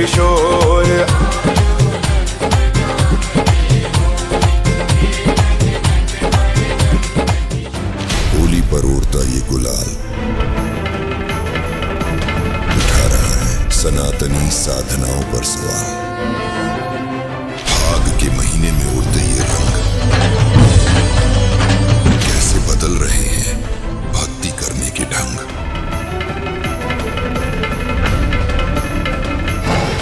शोर। होली पर उड़ता ये गुलाल उठा रहा है सनातनी साधनाओं पर सवाल। फाग के महीने में उड़ते ये रंग कैसे बदल रहे हैं भक्ति करने के ढंग।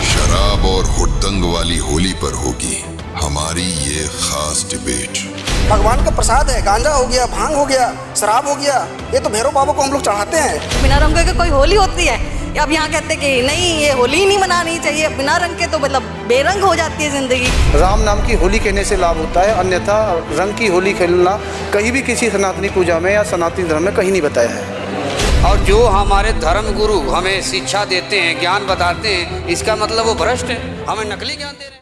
शराब और हुड़दंग वाली होली पर होगी हमारी ये खास डिबेट। भगवान का प्रसाद है, गांजा हो गया, भांग हो गया, शराब हो गया, ये तो भैरव बाबा को हम लोग चढ़ाते हैं। बिना रंग के कोई होली होती है? अब यहाँ कहते कि नहीं ये होली ही नहीं मनानी चाहिए, बिना रंग के तो मतलब बेरंग हो जाती है जिंदगी। राम नाम की होली कहने से लाभ होता है, अन्यथा रंग की होली खेलना कहीं भी किसी सनातनी पूजा में या सनातनी धर्म में कहीं नहीं बताया है। और जो हमारे धर्म गुरु हमें शिक्षा देते हैं, ज्ञान बताते हैं, इसका मतलब वो भ्रष्ट है, हमें नकली ज्ञान दे रहे हैं।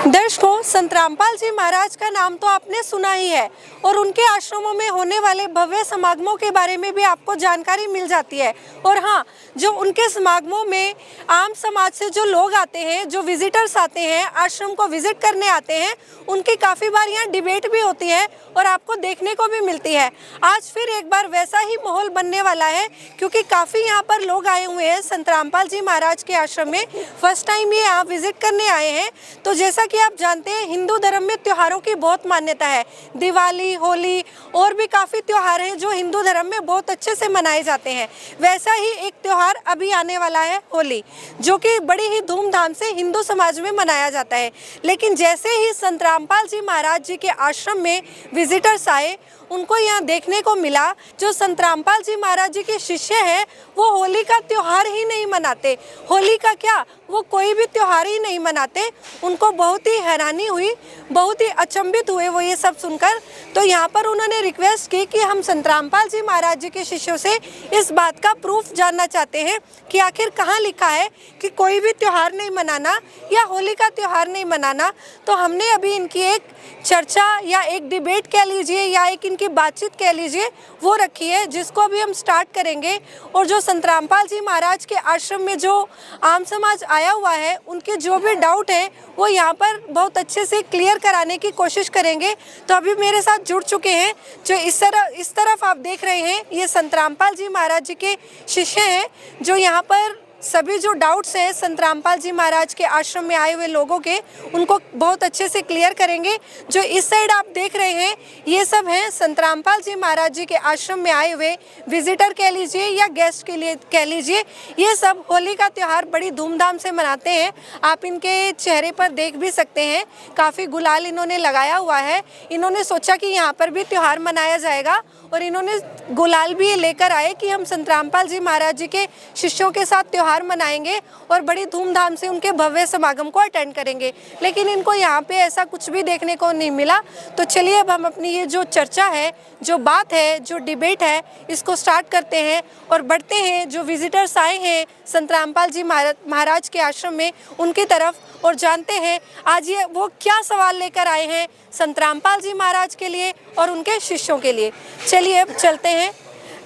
दर्शकों, संत रामपाल जी महाराज का नाम तो आपने सुना ही है और उनके आश्रमों में होने वाले भव्य समागमों के बारे में भी आपको जानकारी मिल जाती है। और हाँ, जो उनके समागमों में आम समाज से जो लोग आते हैं, जो विजिटर्स आते हैं, आश्रम को विजिट करने आते हैं, उनकी काफ़ी बार यहाँ डिबेट भी होती है और आपको देखने को भी मिलती है। आज फिर एक बार वैसा ही माहौल बनने वाला है क्योंकि काफ़ी यहाँ पर लोग आए हुए हैं संत रामपाल जी महाराज के आश्रम में। फर्स्ट टाइम ये यहाँ विजिट करने आए हैं। तो जैसा कि आप जानते हैं, हिंदू धर्म में त्योहारों की बहुत मान्यता है। दिवाली, होली और भी काफ़ी त्योहार हैं जो हिंदू धर्म में बहुत अच्छे से मनाए जाते हैं। वैसा ही एक त्यौहार अभी आने वाला है होली, जो कि बड़ी ही धूमधाम से हिंदू समाज में मनाया जाता है। लेकिन जैसे ही संत रामपाल जी महाराज जी के आश्रम में विजिटर्स आए, उनको यहाँ देखने को मिला जो संत रामपाल जी महाराज जी के शिष्य हैं वो होली का त्यौहार ही नहीं मनाते। होली का क्या, वो कोई भी त्यौहार ही नहीं मनाते। उनको बहुत ही हैरानी हुई, बहुत ही अचंभित हुए वो ये सब सुनकर। तो यहाँ पर उन्होंने रिक्वेस्ट की कि हम संत रामपाल जी महाराज जी के शिष्यों से इस बात का प्रूफ जानना चाहते हैं कि आखिर कहाँ लिखा है कि कोई भी त्यौहार नहीं मनाना या होली का त्यौहार नहीं मनाना। तो हमने अभी इनकी एक चर्चा या एक डिबेट कह लीजिए या एक इनकी बातचीत कह लीजिए वो रखी है, जिसको अभी हम स्टार्ट करेंगे। और जो संत रामपाल जी महाराज के आश्रम में जो आम समाज आया हुआ है, उनके जो भी डाउट है वो यहाँ पर बहुत अच्छे से क्लियर कराने की कोशिश करेंगे। तो अभी मेरे साथ जुड़ चुके हैं जो इस तरफ आप देख रहे हैं, ये संत रामपाल जी महाराज जी के शिष्य हैं जो यहाँ पर सभी जो डाउट्स हैं संत रामपाल जी महाराज के आश्रम में आए हुए लोगों के, उनको बहुत अच्छे से क्लियर करेंगे। जो इस साइड आप देख रहे हैं, ये सब हैं संत रामपाल जी महाराज जी के आश्रम में आए हुए विजिटर कह लीजिए या गेस्ट के लिए कह लीजिए। ये सब होली का त्यौहार बड़ी धूमधाम से मनाते हैं। आप इनके चेहरे पर देख भी सकते हैं, काफ़ी गुलाल इन्होंने लगाया हुआ है। इन्होंने सोचा कि यहाँ पर भी त्यौहार मनाया जाएगा और इन्होंने गुलाल भी लेकर आए कि हम संत रामपाल जी महाराज जी के शिष्यों के साथ त्यौहार मनाएंगे और बड़ी धूमधाम से उनके भव्य समागम को अटेंड करेंगे। लेकिन इनको यहाँ पे ऐसा कुछ भी देखने को नहीं मिला। तो चलिए अब हम अपनी ये जो चर्चा है, जो बात है, जो डिबेट है, इसको स्टार्ट करते हैं और बढ़ते हैं जो विजिटर्स आए हैं संत रामपाल जी महाराज के आश्रम में उनकी तरफ और जानते हैं आज ये वो क्या सवाल लेकर आए हैं संत रामपाल जी महाराज के लिए और उनके शिष्यों के लिए। चलिए अब चलते हैं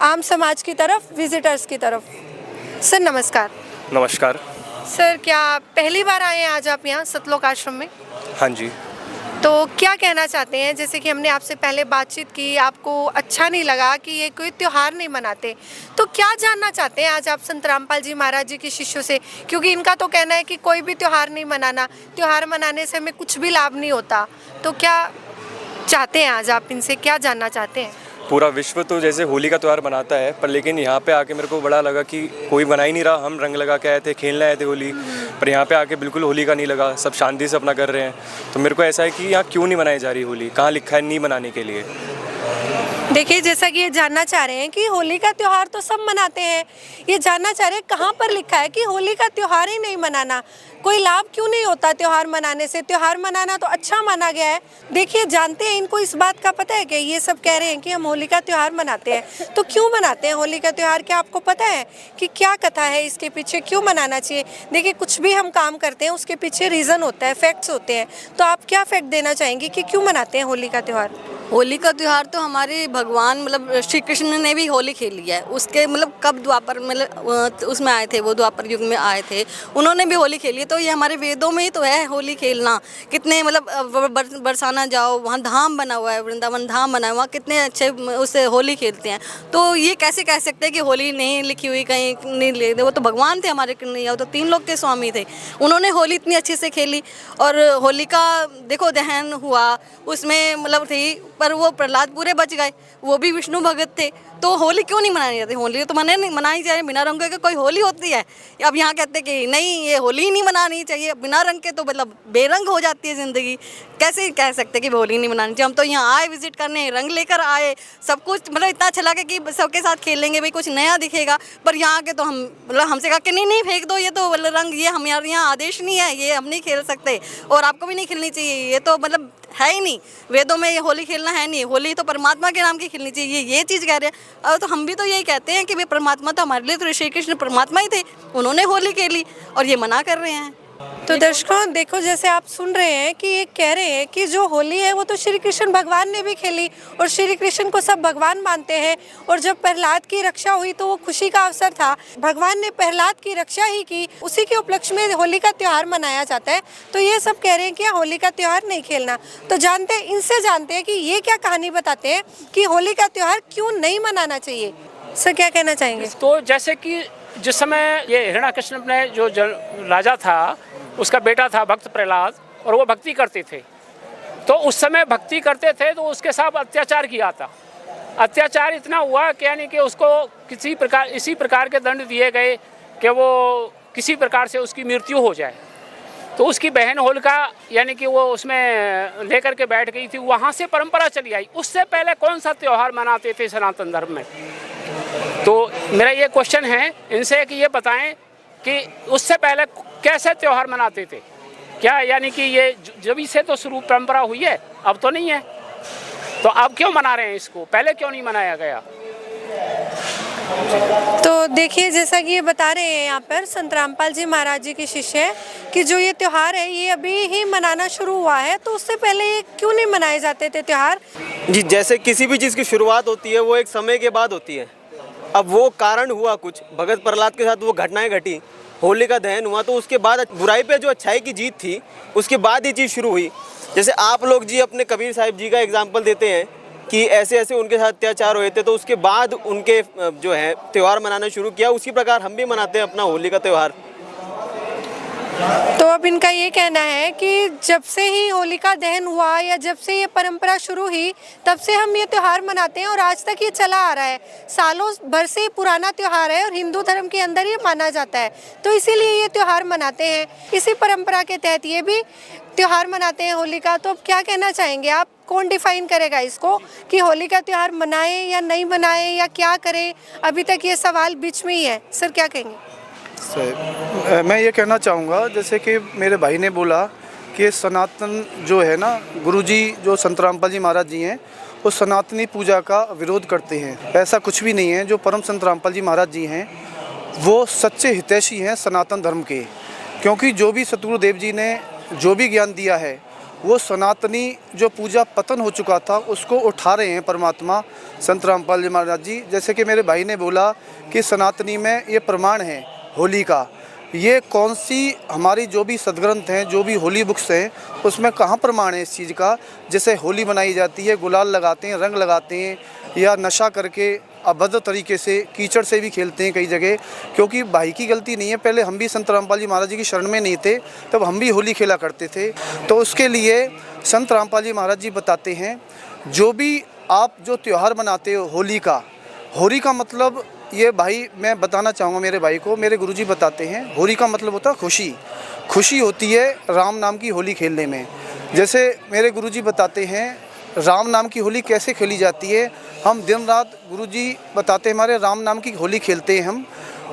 आम समाज की तरफ, विजिटर्स की तरफ। सर नमस्कार। नमस्कार सर, क्या पहली बार आए हैं आज आप यहाँ सतलोक आश्रम में? हाँ जी। तो क्या कहना चाहते हैं? जैसे कि हमने आपसे पहले बातचीत की, आपको अच्छा नहीं लगा कि ये कोई त्यौहार नहीं मनाते, तो क्या जानना चाहते हैं आज आप संत रामपाल जी महाराज जी के शिष्यों से? क्योंकि इनका तो कहना है कि कोई भी त्यौहार नहीं मनाना, त्यौहार मनाने से हमें कुछ भी लाभ नहीं होता। तो क्या चाहते हैं आज आप इनसे, क्या जानना चाहते हैं? पूरा विश्व तो जैसे होली का त्यौहार मनाता है, पर लेकिन यहाँ पे आके मेरे को बड़ा लगा कि कोई मना ही नहीं रहा। हम रंग लगा के आए थे, खेलने आए थे होली, पर यहाँ पे आके बिल्कुल होली का नहीं लगा, सब शांति से अपना कर रहे हैं। तो मेरे को ऐसा है कि यहाँ क्यों नहीं मनाई जा रही होली, कहाँ लिखा है नहीं मनाने के लिए? देखिए, जैसा कि ये जानना चाह रहे हैं कि होली का त्यौहार तो सब मनाते हैं, ये जानना चाह रहे हैं कहाँ पर लिखा है कि होली का त्यौहार ही नहीं मनाना, कोई लाभ क्यों नहीं होता त्यौहार मनाने से? त्यौहार मनाना तो अच्छा माना गया है। देखिए, जानते हैं इनको इस बात का पता है कि ये सब कह रहे हैं कि हम होली का त्यौहार मनाते हैं, तो क्यों मनाते हैं होली का त्यौहार? क्या आपको पता है कि क्या कथा है इसके पीछे, क्यों मनाना चाहिए? देखिए, कुछ भी हम काम करते हैं उसके पीछे रीज़न होता है, फैक्ट्स होते हैं। तो आप क्या फैक्ट देना चाहेंगे कि क्यों मनाते हैं होली का त्यौहार? होली का त्यौहार तो हमारे भगवान मतलब श्री कृष्ण ने भी होली खेली है। उसके मतलब कब द्वापर मतलब उसमें आए थे, वो द्वापर युग में आए थे, उन्होंने भी होली खेली है। तो ये हमारे वेदों में ही तो है होली खेलना। कितने मतलब बरसाना जाओ, वहाँ धाम बना हुआ है, वृंदावन धाम बना हुआ है, वहाँ कितने अच्छे उससे होली खेलते हैं। तो ये कैसे कह सकते हैं कि होली नहीं लिखी हुई कहीं नहीं ले, वो तो भगवान थे हमारे कन्हैया, तो 3 लोग के स्वामी थे, उन्होंने होली इतनी अच्छे से खेली। और होली का देखो दहन हुआ, उसमें मतलब थी, पर वो प्रहलाद पूरे बच गए, वो भी विष्णु भगत थे। तो होली क्यों नहीं मनाई जाती? होली तो मनाई जाए, बिना रंग के कोई होली होती है? अब यहाँ कहते हैं कि नहीं ये होली नहीं मनानी चाहिए, बिना रंग के तो मतलब बेरंग हो जाती है ज़िंदगी। कैसे कह सकते हैं कि होली नहीं मनानी चाहिए? हम तो यहाँ आए विजिट करने, रंग लेकर आए, सब कुछ मतलब इतना अच्छा लगा कि सबके साथ खेलेंगे, भाई कुछ नया दिखेगा। पर यहाँ के तो हम मतलब हमसे कहा कि नहीं फेंक दो ये तो रंग, ये हमारे यहाँ आदेश नहीं है, ये हम नहीं खेल सकते और आपको भी नहीं खेलनी चाहिए, ये तो मतलब है ही नहीं, वेदों में ये होली खेलना है नहीं, होली तो परमात्मा के नाम की खेलनी चाहिए, ये चीज़ कह रहे हैं। और तो हम भी तो यही कहते हैं कि भाई परमात्मा तो हमारे लिए तो श्री कृष्ण परमात्मा ही थे, उन्होंने होली खेली और ये मना कर रहे हैं। तो दर्शकों देखो, जैसे आप सुन रहे हैं कि ये कह रहे हैं कि जो होली है वो तो श्री कृष्ण भगवान ने भी खेली और श्री कृष्ण को सब भगवान मानते हैं। और जब प्रहलाद की रक्षा हुई तो वो खुशी का अवसर था, भगवान ने प्रहलाद की रक्षा ही की, उसी के उपलक्ष्य में होली का त्यौहार मनाया जाता है। तो ये सब कह रहे हैं कि होली का त्यौहार नहीं खेलना। तो इनसे जानते हैं कि ये क्या कहानी बताते हैं कि होली का त्यौहार क्यों नहीं मनाना चाहिए। सर क्या कहना चाहेंगे? तो जैसे कि जिस समय ये हिरण्याकश्यप अपने जो राजा था, उसका बेटा था भक्त प्रहलाद, और वो भक्ति करते थे, तो उस समय भक्ति करते थे तो उसके साथ अत्याचार किया था। अत्याचार इतना हुआ कि यानी कि उसको इसी प्रकार के दंड दिए गए कि वो किसी प्रकार से उसकी मृत्यु हो जाए। तो उसकी बहन होलिका यानी कि वो उसमें लेकर के बैठ गई थी, वहाँ से परंपरा चली आई। उससे पहले कौन सा त्यौहार मनाते थे सनातन धर्म में? तो मेरा ये क्वेश्चन है इनसे कि ये बताएं कि उससे पहले कैसे त्यौहार मनाते थे? क्या यानी कि ये जब से तो शुरू परंपरा हुई है, अब तो नहीं है, तो अब क्यों मना रहे हैं इसको? पहले क्यों नहीं मनाया गया? तो देखिए, जैसा कि ये बता रहे हैं यहाँ पर संत रामपाल जी महाराज जी के शिष्य कि जो ये त्यौहार है ये अभी ही मनाना शुरू हुआ है, तो उससे पहले ये क्यों नहीं मनाए जाते थे त्यौहार? जी, जैसे किसी भी चीज़ की शुरुआत होती है वो एक समय के बाद होती है। अब वो कारण हुआ कुछ, भगत प्रहलाद के साथ वो घटनाएं घटी, होली का दहन हुआ, तो उसके बाद बुराई पे जो अच्छाई की जीत थी, उसके बाद ये चीज़ शुरू हुई। जैसे आप लोग जी अपने कबीर साहिब जी का एग्जाम्पल देते हैं कि ऐसे ऐसे उनके साथ अत्याचार हुए थे, तो उसके बाद उनके जो है त्यौहार मनाना शुरू किया। उसी प्रकार हम भी मनाते हैं अपना होली का त्यौहार। तो अब इनका ये कहना है कि जब से ही होलिका दहन हुआ या जब से ये परंपरा शुरू हुई, तब से हम ये त्यौहार मनाते हैं और आज तक ये चला आ रहा है। सालों भर से पुराना त्यौहार है और हिंदू धर्म के अंदर ये माना जाता है, तो इसीलिए ये त्यौहार मनाते हैं। इसी परंपरा के तहत ये भी त्यौहार मनाते हैं होली का। तो अब क्या कहना चाहेंगे आप? कौन डिफाइन करेगा इसको कि होली का त्यौहार मनाएं या नहीं मनाएं या क्या करें? अभी तक ये सवाल बीच में ही है। सर क्या कहेंगे? मैं ये कहना चाहूँगा, जैसे कि मेरे भाई ने बोला कि सनातन जो है ना, गुरुजी जो संत रामपाल जी महाराज जी हैं, वो सनातनी पूजा का विरोध करते हैं। ऐसा कुछ भी नहीं है। जो परम संत रामपाल जी महाराज जी हैं वो सच्चे हितैषी हैं सनातन धर्म के, क्योंकि जो भी सतगुरुदेव जी ने जो भी ज्ञान दिया है वो सनातनी जो पूजा पतन हो चुका था उसको उठा रहे हैं परमात्मा संत रामपाल जी महाराज जी। जैसे कि मेरे भाई ने बोला कि सनातनी में ये प्रमाण है होली का, ये कौन सी हमारी जो भी सदग्रंथ हैं, जो भी होली बुक्स हैं, उसमें कहाँ प्रमाण है इस चीज़ का? जैसे होली मनाई जाती है, गुलाल लगाते हैं, रंग लगाते हैं, या नशा करके अभद्र तरीके से कीचड़ से भी खेलते हैं कई जगह। क्योंकि भाई की गलती नहीं है, पहले हम भी संत रामपाल जी महाराज जी की शरण में नहीं थे, तब हम भी होली खेला करते थे। तो उसके लिए संत रामपाल जी महाराज जी बताते हैं, जो भी आप जो त्यौहार मनाते हो होली का मतलब ये भाई मैं बताना चाहूँगा मेरे भाई को, मेरे गुरुजी बताते हैं होली का मतलब होता है खुशी होती है राम नाम की होली खेलने में। जैसे मेरे गुरुजी बताते हैं राम नाम की होली कैसे खेली जाती है। हम दिन रात गुरुजी बताते हैं हमारे राम नाम की होली खेलते हैं हम,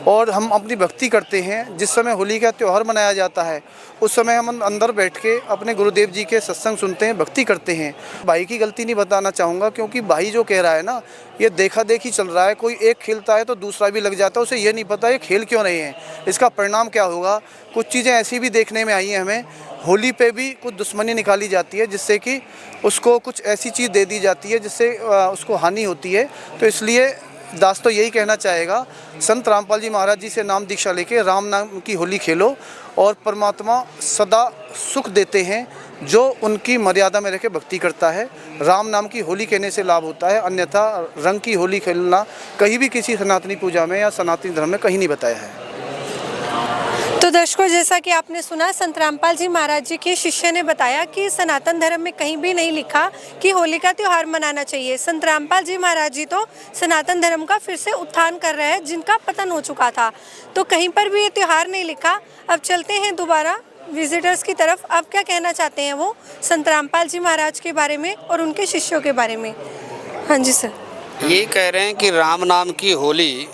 और हम अपनी भक्ति करते हैं। जिस समय होली का त्यौहार मनाया जाता है उस समय हम अंदर बैठ के अपने गुरुदेव जी के सत्संग सुनते हैं, भक्ति करते हैं। भाई की गलती नहीं बताना चाहूँगा, क्योंकि भाई जो कह रहा है ना, ये देखा देखी चल रहा है। कोई एक खेलता है तो दूसरा भी लग जाता है, उसे ये नहीं पता ये खेल क्यों रहे हैं, इसका परिणाम क्या होगा। कुछ चीज़ें ऐसी भी देखने में आई हैं हमें होली पे भी कुछ दुश्मनी निकाली जाती है, जिससे कि उसको कुछ ऐसी चीज़ दे दी जाती है जिससे उसको हानि होती है। तो इसलिए दास तो यही कहना चाहेगा, संत रामपाल जी महाराज जी से नाम दीक्षा लेके राम नाम की होली खेलो और परमात्मा सदा सुख देते हैं जो उनकी मर्यादा में रह के भक्ति करता है। राम नाम की होली कहने से लाभ होता है, अन्यथा रंग की होली खेलना कहीं भी किसी सनातनी पूजा में या सनातनी धर्म में कहीं नहीं बताया है। तो दर्शकों, जैसा कि आपने सुना, संत रामपाल जी महाराज जी के शिष्य ने बताया कि सनातन धर्म में कहीं भी नहीं लिखा कि होली का त्यौहार मनाना चाहिए। संत रामपाल जी महाराज जी तो सनातन धर्म का फिर से उत्थान कर रहे हैं, जिनका पतन हो चुका था। तो कहीं पर भी ये त्यौहार नहीं लिखा। अब चलते हैं दोबारा विजिटर्स की तरफ। अब क्या कहना चाहते हैं वो संत रामपाल जी महाराज के बारे में और उनके शिष्यों के बारे में। हाँ जी सर। ये कह रहे हैं कि राम नाम की होली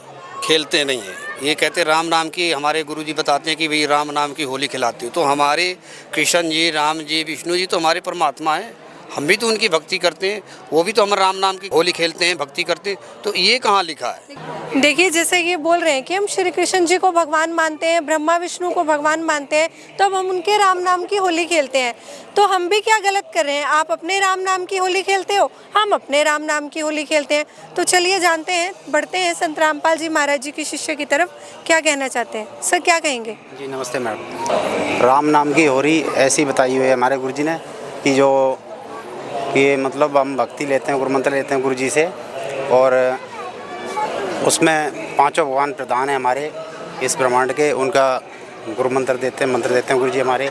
खेलते नहीं है। ये कहते राम नाम की, हमारे गुरुजी बताते हैं कि भाई राम नाम की होली खिलाते हो। तो हमारे कृष्ण जी, राम जी, विष्णु जी तो हमारे परमात्मा हैं, हम भी तो उनकी भक्ति करते हैं, वो भी तो हमारे राम नाम की होली खेलते हैं, भक्ति करते हैं। तो ये कहाँ लिखा है? देखिए, जैसे ये बोल रहे हैं कि हम श्री कृष्ण जी को भगवान मानते हैं, ब्रह्मा विष्णु को भगवान मानते हैं, तो अब हम उनके राम नाम की होली खेलते हैं। तो हम भी क्या गलत कर रहे हैं? आप अपने राम नाम की होली खेलते हो, हम अपने राम नाम की होली खेलते हैं। तो चलिए जानते हैं, बढ़ते हैं संत रामपाल जी महाराज जी के शिष्य की तरफ, क्या कहना चाहते हैं। सर क्या कहेंगे? जी नमस्ते मैडम। राम नाम की होली ऐसी बताई हुई है हमारे गुरुजी ने कि जो कि मतलब हम भक्ति लेते हैं, गुरु मंत्र लेते हैं गुरुजी से, और उसमें पांचों भगवान प्रधान हैं हमारे इस ब्रह्मांड के, उनका गुरु मंत्र देते हैं गुरुजी हमारे,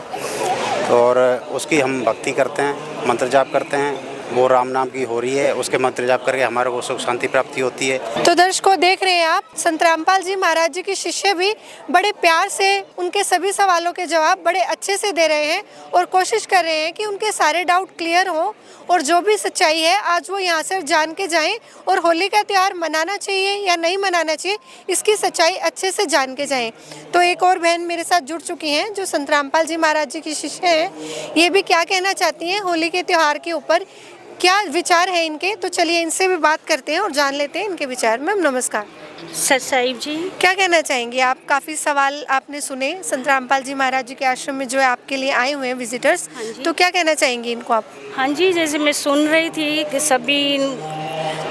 और उसकी हम भक्ति करते हैं, मंत्र जाप करते हैं। वो राम नाम की हो रही है, उसके मंत्र जाप करके हमारे को सुख शांति प्राप्ति होती है। तो दर्शकों, देख रहे हैं आप, संत रामपाल जी महाराज जी के शिष्य भी बड़े प्यार से उनके सभी सवालों के जवाब बड़े अच्छे से दे रहे हैं और कोशिश कर रहे हैं कि उनके सारे डाउट क्लियर हो और जो भी सच्चाई है आज वो यहाँ से जान के जाएं और होली का त्यौहार मनाना चाहिए या नहीं मनाना चाहिए, इसकी सच्चाई अच्छे से जान के जाएं। तो एक और बहन मेरे साथ जुड़ चुकी हैं जो संत रामपाल जी महाराज जी की शिष्य हैं। ये भी क्या कहना चाहती हैं होली के त्यौहार के ऊपर, क्या विचार है इनके। तो चलिए इनसे भी बात करते हैं और जान लेते हैं इनके विचार। मैम नमस्कार। सर साहिब जी, क्या कहना चाहेंगे आप? काफ़ी सवाल आपने सुने संत रामपाल जी महाराज जी के आश्रम में जो है आपके लिए आए हुए हैं विजिटर्स, तो क्या कहना चाहेंगे इनको आप? हाँ जी, जैसे मैं सुन रही थी कि सभी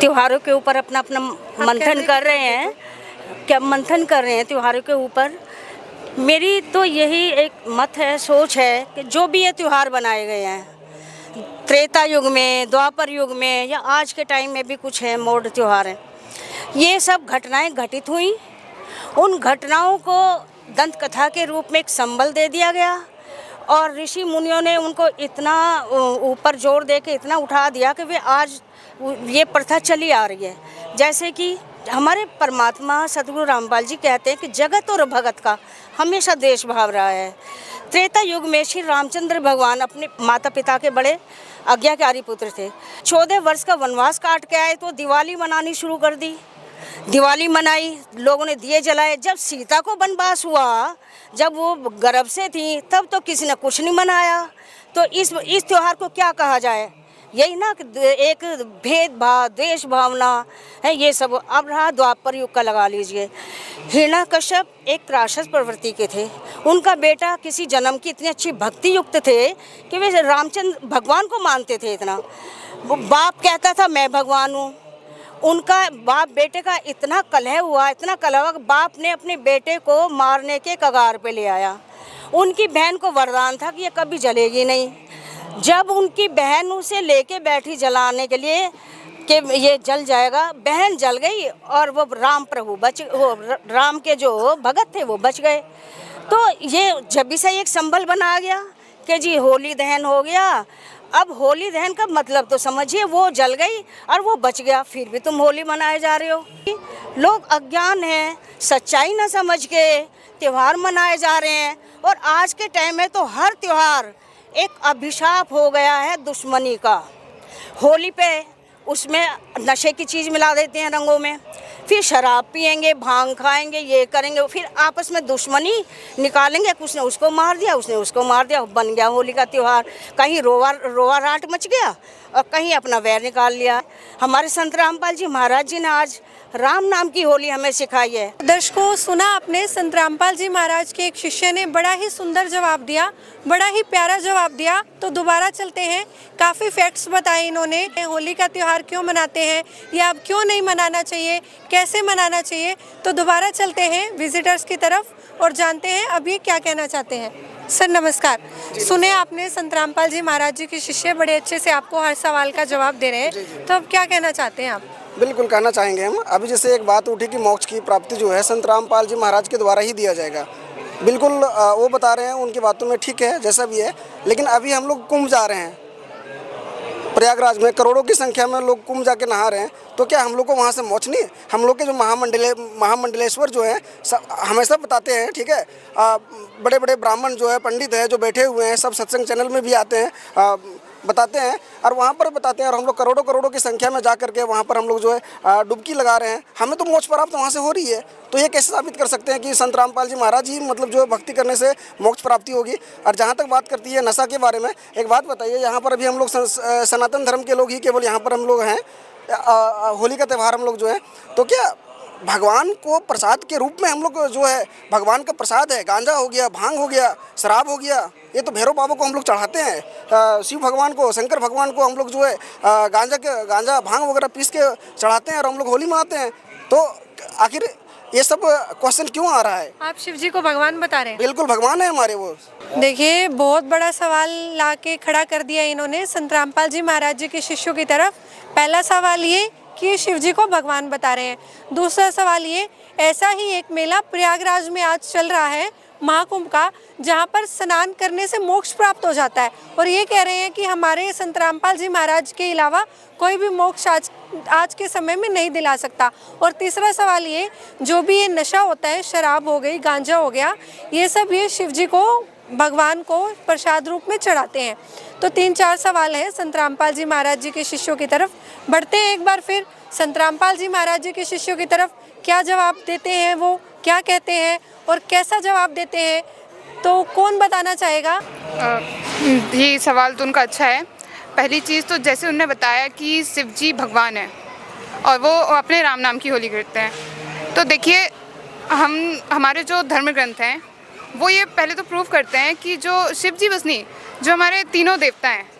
त्योहारों के ऊपर अपना अपना मंथन कर रहे हैं, क्या मंथन कर रहे हैं त्योहारों के ऊपर। मेरी तो यही एक मत है, सोच है कि जो भी ये त्यौहार बनाए गए हैं त्रेता युग में, द्वापर युग में या आज के टाइम में भी कुछ है मॉडर्न त्यौहार हैं, ये सब घटनाएं घटित हुई। उन घटनाओं को दंत कथा के रूप में एक संबल दे दिया गया और ऋषि मुनियों ने उनको इतना ऊपर जोर दे के इतना उठा दिया कि वे आज ये प्रथा चली आ रही है। जैसे कि हमारे परमात्मा सतगुरु रामपाल जी कहते हैं कि जगत और भगत का हमेशा देश भाव रहा है। त्रेता युग में श्री रामचंद्र भगवान अपने माता पिता के बड़े आज्ञाकारी पुत्र थे। 14 वर्ष का वनवास काट के आए तो दिवाली मनानी शुरू कर दी। दिवाली मनाई, लोगों ने दिए जलाए। जब सीता को वनवास हुआ, जब वो गर्भ से थी, तब तो किसी ने कुछ नहीं मनाया। तो इस त्यौहार को क्या कहा जाए? यही ना कि एक भेदभाव, द्वेष भावना है, ये सब। अब रहा द्वापर युग का, लगा लीजिए। हिरण्यकश्यप एक राक्षस प्रवृत्ति के थे। उनका बेटा किसी जन्म की इतनी अच्छी भक्ति युक्त थे कि वे रामचंद्र भगवान को मानते थे इतना। बाप कहता था मैं भगवान हूँ। उनका बाप बेटे का इतना कलह हुआ, इतना कलह हुआ कि बाप ने अपने बेटे को मारने के कगार पे ले आया। उनकी बहन को वरदान था कि ये कभी जलेगी नहीं। जब उनकी बहन उसे लेके बैठी जलाने के लिए कि ये जल जाएगा, बहन जल गई और वो राम प्रभु राम के जो भगत थे वो बच गए। तो ये जब भी से एक संबल बना गया कि जी होली दहन हो गया। अब होली दहन का मतलब तो समझिए, वो जल गई और वो बच गया, फिर भी तुम होली मनाए जा रहे हो। लोग अज्ञान हैं, सच्चाई ना समझ के त्यौहार मनाए जा रहे हैं। और आज के टाइम में तो हर त्यौहार एक अभिशाप हो गया है दुश्मनी का। होली पे उसमें नशे की चीज़ मिला देते हैं रंगों में, फिर शराब पिएंगे, भांग खाएंगे, ये करेंगे, फिर आपस में दुश्मनी निकालेंगे। कुछ ने उसको मार दिया, उसने उसको मार दिया, बन गया होली का त्यौहार। कहीं रोवा राट मच गया और कहीं अपना वैर निकाल लिया। हमारे संत रामपाल जी महाराज जी ने आज राम नाम की होली हमें सिखाई है। दर्शकों, सुना आपने, संत रामपाल जी महाराज के एक शिष्य ने बड़ा ही सुंदर जवाब दिया, बड़ा ही प्यारा जवाब दिया। तो दोबारा चलते हैं, काफ़ी फैक्ट्स बताए इन्होंने। होली का त्यौहार क्यों मनाते हैं या अब क्यों नहीं मनाना चाहिए, कैसे मनाना चाहिए। तो दोबारा चलते हैं विजिटर्स की तरफ और जानते हैं अब ये क्या कहना चाहते हैं। सर नमस्कार। सुने आपने, संत रामपाल जी महाराज जी के शिष्य बड़े अच्छे से आपको हर सवाल का जवाब दे रहे हैं, तो अब क्या कहना चाहते हैं आप? बिल्कुल कहना चाहेंगे हम। अभी जैसे एक बात उठी कि मोक्ष की प्राप्ति जो है संत रामपाल जी महाराज के द्वारा ही दिया जाएगा। बिल्कुल वो बता रहे हैं, उनकी बातों में ठीक है जैसा भी है। लेकिन अभी हम लोग कुंभ जा रहे हैं, प्रयागराज में करोड़ों की संख्या में लोग कुंभ जाके नहा रहे हैं, तो क्या हम लोग को वहाँ से मोक्ष नहीं? हम लोग के जो महामंडलेश्वर जो है हमेशा बताते हैं, ठीक है, बड़े बड़े ब्राह्मण जो है, पंडित है जो बैठे हुए हैं, सब सत्संग चैनल में भी आते हैं, बताते हैं और वहाँ पर बताते हैं। और हम लोग करोड़ों की संख्या में जा करके वहाँ पर हम लोग जो है डुबकी लगा रहे हैं। हमें तो मोक्ष प्राप्त वहाँ से हो रही है। तो ये कैसे साबित कर सकते हैं कि संत रामपाल जी महाराज ही मतलब जो है भक्ति करने से मोक्ष प्राप्ति होगी? और जहाँ तक बात करती है नशा के बारे में, एक बात बताइए, यहाँ पर अभी हम लोग सनातन धर्म के लोग ही केवल यहाँ पर हम लोग हैं, होली का त्यौहार हम लोग जो है, तो क्या भगवान को प्रसाद के रूप में हम लोग जो है, भगवान का प्रसाद है, गांजा हो गया, भांग हो गया, शराब हो गया, ये तो भैरव बाबा को हम लोग चढ़ाते हैं। शिव भगवान को, शंकर भगवान को हम लोग जो है गांजा भांग वगैरह पीस के चढ़ाते हैं और हम लोग होली मनाते हैं। तो आखिर ये सब क्वेश्चन क्यों आ रहा है? आप शिव जी को भगवान बता रहे हैं? बिल्कुल भगवान है हमारे वो। देखिए, बहुत बड़ा सवाल लाके खड़ा कर दिया इन्होंने संत रामपाल जी महाराज जी के शिष्यों की तरफ। पहला सवाल ये कि शिव जी को भगवान बता रहे हैं। दूसरा सवाल ये, ऐसा ही एक मेला प्रयागराज में आज चल रहा है महाकुंभ का, जहाँ पर स्नान करने से मोक्ष प्राप्त हो जाता है, और ये कह रहे हैं कि हमारे संत रामपाल जी महाराज के अलावा कोई भी मोक्ष आज के समय में नहीं दिला सकता। और तीसरा सवाल ये, जो भी ये नशा होता है, शराब हो गई, गांजा हो गया, ये सब ये शिव जी को, भगवान को प्रसाद रूप में चढ़ाते हैं। तो 3-4 सवाल हैं संत रामपाल जी महाराज जी के शिष्यों की तरफ। बढ़ते हैं एक बार फिर संत रामपाल जी महाराज जी के शिष्यों की तरफ, क्या जवाब देते हैं वो, क्या कहते हैं और कैसा जवाब देते हैं, तो कौन बताना चाहेगा? ये सवाल तो उनका अच्छा है। पहली चीज़ तो जैसे उन्होंने बताया कि शिव जी भगवान है और वो अपने राम नाम की होली करते हैं। तो देखिए, हमारे जो धर्म ग्रंथ हैं वो ये पहले तो प्रूव करते हैं कि जो शिव जी बस नहीं, जो हमारे तीनों देवता हैं,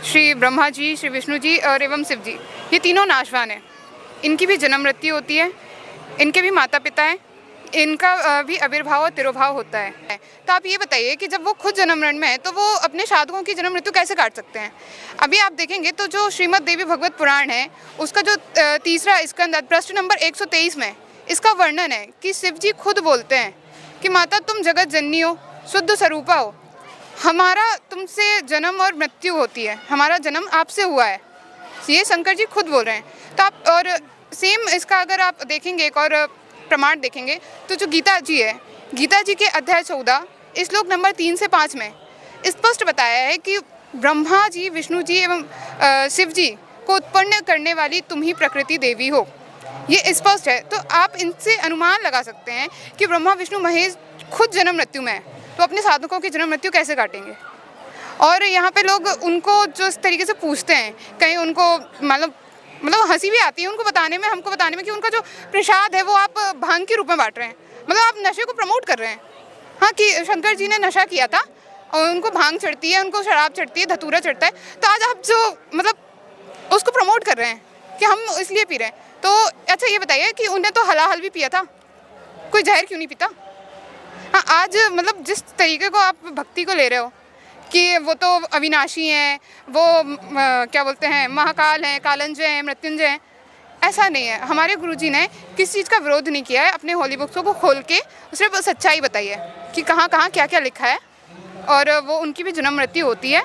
श्री ब्रह्मा जी, श्री विष्णु जी और एवं शिव जी, ये तीनों नाशवान हैं। इनकी भी जन्म मृत्यु होती है, इनके भी माता पिता हैं, इनका भी आविर्भाव और तिरोभाव होता है। तो आप ये बताइए कि जब वो खुद जन्म मरण में है तो वो अपने साधकों की जन्म मृत्यु कैसे काट सकते हैं? अभी आप देखेंगे तो जो श्रीमद् देवी भगवत पुराण है, उसका जो तीसरा स्कंद पृष्ठ नंबर 123 में इसका वर्णन है कि शिव जी खुद बोलते हैं कि माता तुम जगत जननी हो, शुद्ध स्वरूपा हो, हमारा तुमसे जन्म और मृत्यु होती है, हमारा जन्म आपसे हुआ है। ये शंकर जी खुद बोल रहे हैं। तो आप, और सेम इसका अगर आप देखेंगे एक और प्रमाण देखेंगे तो जो गीता जी है, गीता जी के अध्याय 14 श्लोक नंबर 3 से 5 में स्पष्ट बताया है कि ब्रह्मा जी, विष्णु जी एवं शिव जी को उत्पन्न करने वाली तुम ही प्रकृति देवी हो। ये स्पष्ट है। तो आप इनसे अनुमान लगा सकते हैं कि ब्रह्मा विष्णु महेश खुद जन्म मृत्यु में है, तो अपने साधकों की जन्म मृत्यु कैसे काटेंगे? और यहाँ पे लोग उनको जो इस तरीके से पूछते हैं, कहीं उनको मतलब हंसी भी आती है उनको बताने में, हमको बताने में कि उनका जो प्रसाद है वो आप भांग के रूप में बांट रहे हैं, मतलब आप नशे को प्रमोट कर रहे हैं। हाँ, कि शंकर जी ने नशा किया था और उनको भांग चढ़ती है, उनको शराब चढ़ती है, धतूरा चढ़ता है, तो आज आप जो मतलब उसको प्रमोट कर रहे हैं कि हम इसलिए पी रहे हैं। तो अच्छा ये बताइए कि उन्हें तो हलाहल भी पिया था, कोई जहर क्यों नहीं पीता? हाँ, आज मतलब जिस तरीके को आप भक्ति को ले रहे हो कि वो तो अविनाशी हैं, वो क्या बोलते हैं, महाकाल हैं, कालंजय हैं, मृत्युंजय हैं, ऐसा नहीं है। हमारे गुरुजी ने किस चीज़ का विरोध नहीं किया है, अपने होली बुक्सों को खोल के उसमें सच्चाई बताई है कि कहाँ कहाँ क्या क्या लिखा है, और वो उनकी भी जन्म मृत्यु होती है।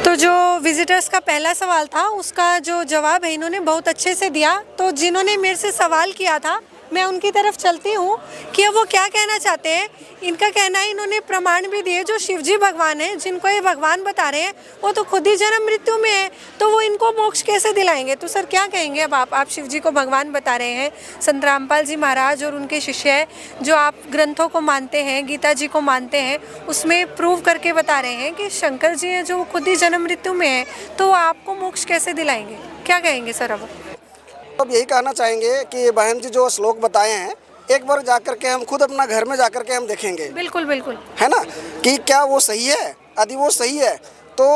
तो जो विजिटर्स का पहला सवाल था उसका जो जवाब है इन्होंने बहुत अच्छे से दिया। तो जिन्होंने मेरे से सवाल किया था मैं उनकी तरफ चलती हूँ कि वो क्या कहना चाहते हैं। इनका कहना है, इन्होंने प्रमाण भी दिए, जो शिवजी भगवान हैं, जिनको ये भगवान बता रहे हैं, वो तो खुद ही जन्म मृत्यु में है, तो वो इनको मोक्ष कैसे दिलाएंगे। तो सर क्या कहेंगे अब आप शिवजी को भगवान बता रहे हैं, संत रामपाल जी महाराज और उनके शिष्य हैं, जो आप ग्रंथों को मानते हैं, गीता जी को मानते हैं, उसमें प्रूव करके बता रहे हैं कि शंकर जी हैं जो खुद ही जन्म मृत्यु में है, तो वो आपको मोक्ष कैसे दिलाएंगे, क्या कहेंगे सर अब यही कहना चाहेंगे कि बहन जी जो श्लोक बताए हैं, एक बार जाकर के हम खुद अपना घर में जाकर के हम देखेंगे, बिल्कुल बिल्कुल, है ना, कि क्या वो सही है। यदि वो सही है तो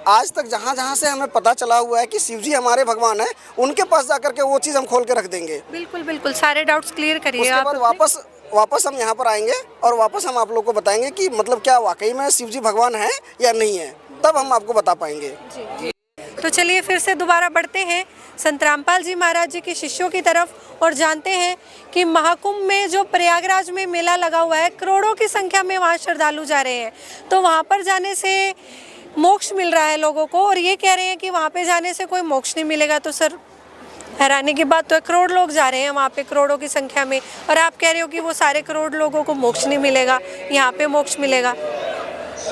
आज तक जहाँ जहाँ से हमें पता चला हुआ है कि शिव जी हमारे भगवान हैं, उनके पास जाकर के वो चीज़ हम खोल के रख देंगे। बिल्कुल बिल्कुल, सारे डाउट्स क्लियर करिए। उसके बाद वापस हम यहाँ पर आएंगे और वापस हम आप लोग को बताएंगे कि मतलब क्या वाकई में शिव जी भगवान है या नहीं है, तब हम आपको बता पाएंगे। तो चलिए फिर से दोबारा बढ़ते हैं संत रामपाल जी महाराज जी के शिष्यों की तरफ और जानते हैं कि महाकुंभ में जो प्रयागराज में मेला लगा हुआ है, करोड़ों की संख्या में वहाँ श्रद्धालु जा रहे हैं, तो वहाँ पर जाने से मोक्ष मिल रहा है लोगों को, और ये कह रहे हैं कि वहाँ पे जाने से कोई मोक्ष नहीं मिलेगा। तो सर हैरानी की बात तो है, करोड़ लोग जा रहे हैं वहाँ पे, करोड़ों की संख्या में, और आप कह रहे हो कि वो सारे करोड़ लोगों को मोक्ष नहीं मिलेगा, यहाँ पे मोक्ष मिलेगा।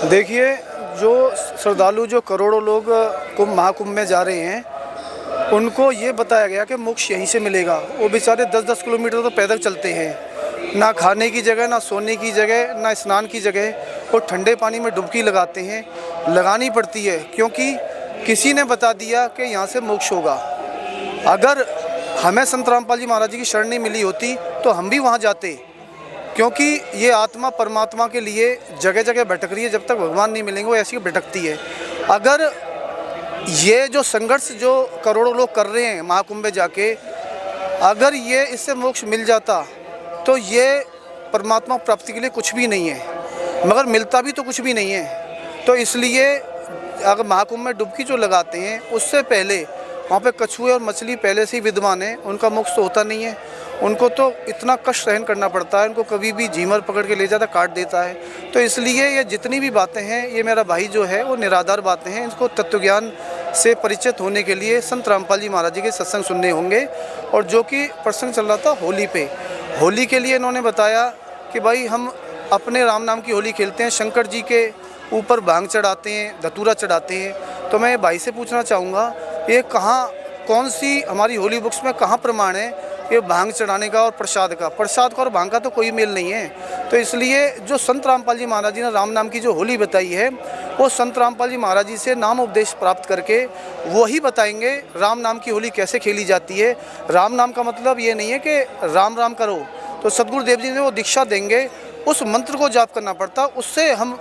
देखिए, जो श्रद्धालु जो करोड़ों लोग कुंभ महाकुंभ में जा रहे हैं, उनको ये बताया गया कि मोक्ष यहीं से मिलेगा। वो बेचारे 10-10 किलोमीटर तो पैदल चलते हैं, ना खाने की जगह, ना सोने की जगह, ना स्नान की जगह, वो ठंडे पानी में डुबकी लगाते हैं, लगानी पड़ती है, क्योंकि किसी ने बता दिया कि यहाँ से मोक्ष होगा। अगर हमें संत रामपाल जी महाराज जी की शरण नहीं मिली होती तो हम भी वहाँ जाते, क्योंकि ये आत्मा परमात्मा के लिए जगह जगह भटक रही है। जब तक भगवान नहीं मिलेंगे वो ऐसी भटकती है। अगर ये जो संघर्ष जो करोड़ों लोग कर रहे हैं महाकुंभ में जाके, अगर ये इससे मोक्ष मिल जाता तो ये परमात्मा प्राप्ति के लिए कुछ भी नहीं है, मगर मिलता भी तो कुछ भी नहीं है। तो इसलिए अगर महाकुंभ में डुबकी जो लगाते हैं, उससे पहले वहाँ पे कछुए और मछली पहले से ही विद्यमान है, उनका मोक्ष तो होता नहीं है। उनको तो इतना कष्ट सहन करना पड़ता है, उनको कभी भी झीमर पकड़ के ले जाता, काट देता है। तो इसलिए ये जितनी भी बातें हैं, ये मेरा भाई जो है वो निराधार बातें हैं। इसको तत्वज्ञान से परिचित होने के लिए संत रामपाल जी महाराज जी के सत्संग सुनने होंगे। और जो कि प्रसंग चल रहा था होली पे, होली के लिए इन्होंने बताया कि भाई हम अपने राम नाम की होली खेलते हैं, शंकर जी के ऊपर भांग चढ़ाते हैं, धतूरा चढ़ाते हैं। तो मैं भाई से पूछना चाहूँगा, ये कहाँ, कौन सी हमारी होली बुक्स में कहाँ प्रमाण है ये भांग चढ़ाने का और प्रसाद का और भांग का तो कोई मेल नहीं है। तो इसलिए जो संत रामपाल जी महाराज जी ने राम नाम की जो होली बताई है, वो संत रामपाल जी महाराज जी से नाम उपदेश प्राप्त करके वो ही बताएंगे राम नाम की होली कैसे खेली जाती है। राम नाम का मतलब ये नहीं है कि राम राम करो, तो सदगुरुदेव जी ने वो दीक्षा देंगे, उस मंत्र को जाप करना पड़ता, उससे हम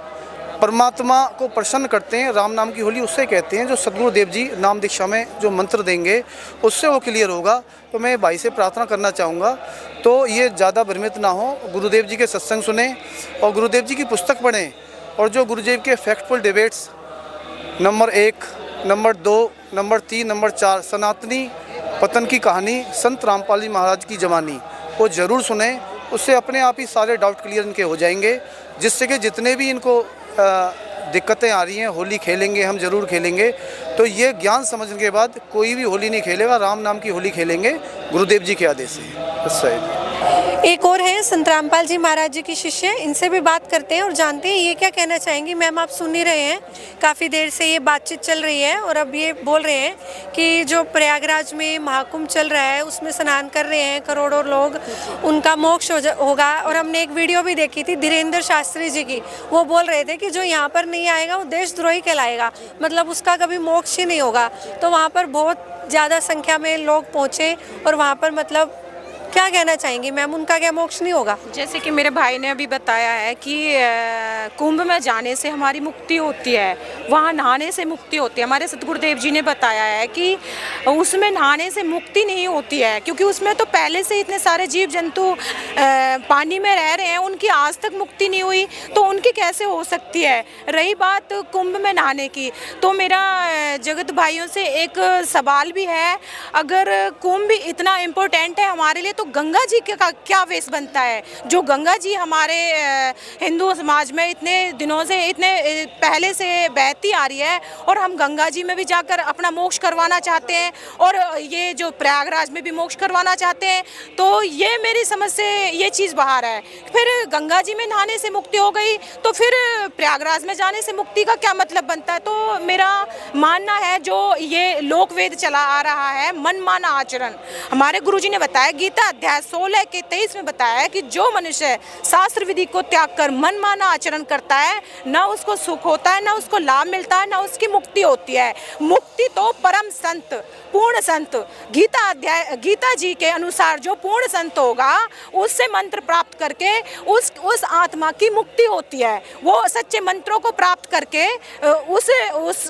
परमात्मा को प्रसन्न करते हैं। राम नाम की होली उससे कहते हैं, जो सदगुरुदेव जी नाम दीक्षा में जो मंत्र देंगे उससे वो क्लियर होगा। तो मैं भाई से प्रार्थना करना चाहूँगा, तो ये ज़्यादा भ्रमित ना हो, गुरुदेव जी के सत्संग सुने और गुरुदेव जी की पुस्तक पढ़ें। और जो गुरुदेव के factful debates number 1, number 2, number 3, number 4, सनातनी पतन की कहानी, संत रामपाल जी महाराज की जवानी, वो ज़रूर सुने। उससे अपने आप ही सारे डाउट क्लियर इनके हो जाएंगे, जिससे कि जितने भी इनको दिक्कतें आ रही हैं, होली खेलेंगे, हम ज़रूर खेलेंगे। तो ये ज्ञान समझने के बाद कोई भी होली नहीं खेलेगा, राम नाम की होली खेलेंगे गुरुदेव जी के आदेश से। एक और है संत रामपाल जी महाराज जी की शिष्य, इनसे भी बात करते हैं और जानते हैं ये क्या कहना चाहेंगी। मैम, आप सुन ही रहे हैं, काफ़ी देर से ये बातचीत चल रही है और अब ये बोल रहे हैं कि जो प्रयागराज में महाकुंभ चल रहा है उसमें स्नान कर रहे हैं करोड़ों लोग, उनका मोक्ष होगा। और हमने एक वीडियो भी देखी थी धीरेन्द्र शास्त्री जी की, वो बोल रहे थे कि जो यहाँ पर नहीं आएगा वो देशद्रोही कहलाएगा, मतलब उसका कभी मोक्ष ही नहीं होगा। तो वहाँ पर बहुत ज़्यादा संख्या में लोग पहुँचे और वहाँ पर मतलब क्या कहना चाहेंगी मैम, उनका क्या मोक्ष नहीं होगा? जैसे कि मेरे भाई ने अभी बताया है कि कुंभ में जाने से हमारी मुक्ति होती है, वहाँ नहाने से मुक्ति होती है। हमारे सतगुरुदेव जी ने बताया है कि उसमें नहाने से मुक्ति नहीं होती है, क्योंकि उसमें तो पहले से इतने सारे जीव जंतु पानी में रह रहे हैं, उनकी आज तक मुक्ति नहीं हुई, तो उनकी कैसे हो सकती है। रही बात कुंभ में नहाने की, तो मेरा जगत भाइयों से एक सवाल भी है, अगर कुंभ इतना इम्पोर्टेंट है हमारे लिए, तो गंगा जी का क्या वेश बनता है? जो गंगा जी हमारे हिंदू समाज में इतने दिनों से, इतने पहले से बहती आ रही है, और हम गंगा जी में भी जाकर अपना मोक्ष करवाना चाहते हैं, और ये जो प्रयागराज में भी मोक्ष करवाना चाहते हैं। तो ये मेरी समझ से ये चीज़ बाहर है। फिर गंगा जी में नहाने से मुक्ति हो गई तो फिर प्रयागराज में जाने से मुक्ति का क्या मतलब बनता है? तो मेरा मानना है जो ये लोक वेद चला आ रहा है, मनमाना आचरण, हमारे गुरुजी ने बताया, गीता अध्याय 16 के 23 में बताया है कि जो मनुष्य शास्त्र विधि को त्याग कर मनमाना आचरण करता है, ना उसको सुख होता है, ना उसको लाभ मिलता है, ना उसकी मुक्ति होती है। मुक्ति तो परम संत, पूर्ण संत, गीता जी के अनुसार जो पूर्ण संत होगा उससे मंत्र प्राप्त करके उस आत्मा की मुक्ति होती है। वो सच्चे मंत्रों को प्राप्त करके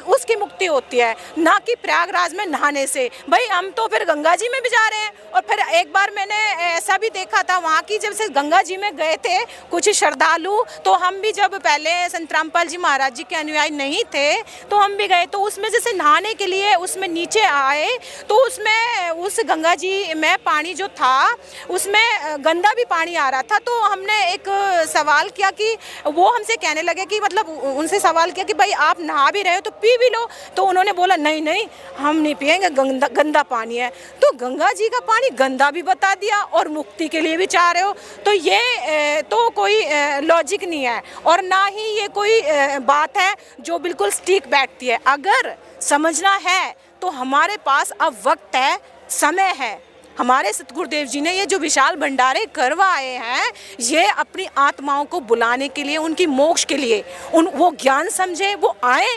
उसकी मुक्ति होती है, ना कि प्रयागराज में नहाने से। भाई हम तो फिर गंगा जी में भी जा रहे हैं। और फिर एक बार मैंने ऐसा भी देखा था वहाँ की, जब से गंगा जी में गए थे कुछ श्रद्धालु, तो हम भी जब पहले संत रामपाल जी महाराज जी के अनुयायी नहीं थे तो हम भी गए, तो उसमें जैसे नहाने के लिए उसमें नीचे आए तो उसमें उस गंगा जी में पानी जो था उसमें गंदा भी पानी आ रहा था। तो हमने एक सवाल किया कि वो हमसे कहने लगे कि मतलब उनसे सवाल किया कि भाई आप नहा भी रहे हो तो पी भी लो। तो उन्होंने बोला नहीं नहीं हम नहीं पिएंगे, गंदा पानी है। तो गंगा जी का पानी गंदा भी बता दिया और मुक्ति के लिए भी चाह रहे हो, तो ये तो कोई लॉजिक नहीं है, और ना ही ये कोई बात है जो बिल्कुल स्टिक बैठती है। अगर समझना है तो हमारे पास अब वक्त है, समय है। हमारे सतगुरुदेव जी ने ये जो विशाल भंडारे करवाए हैं, ये अपनी आत्माओं को बुलाने के लिए, उनकी मोक्ष के लिए, वो ज्ञान समझे, वो आए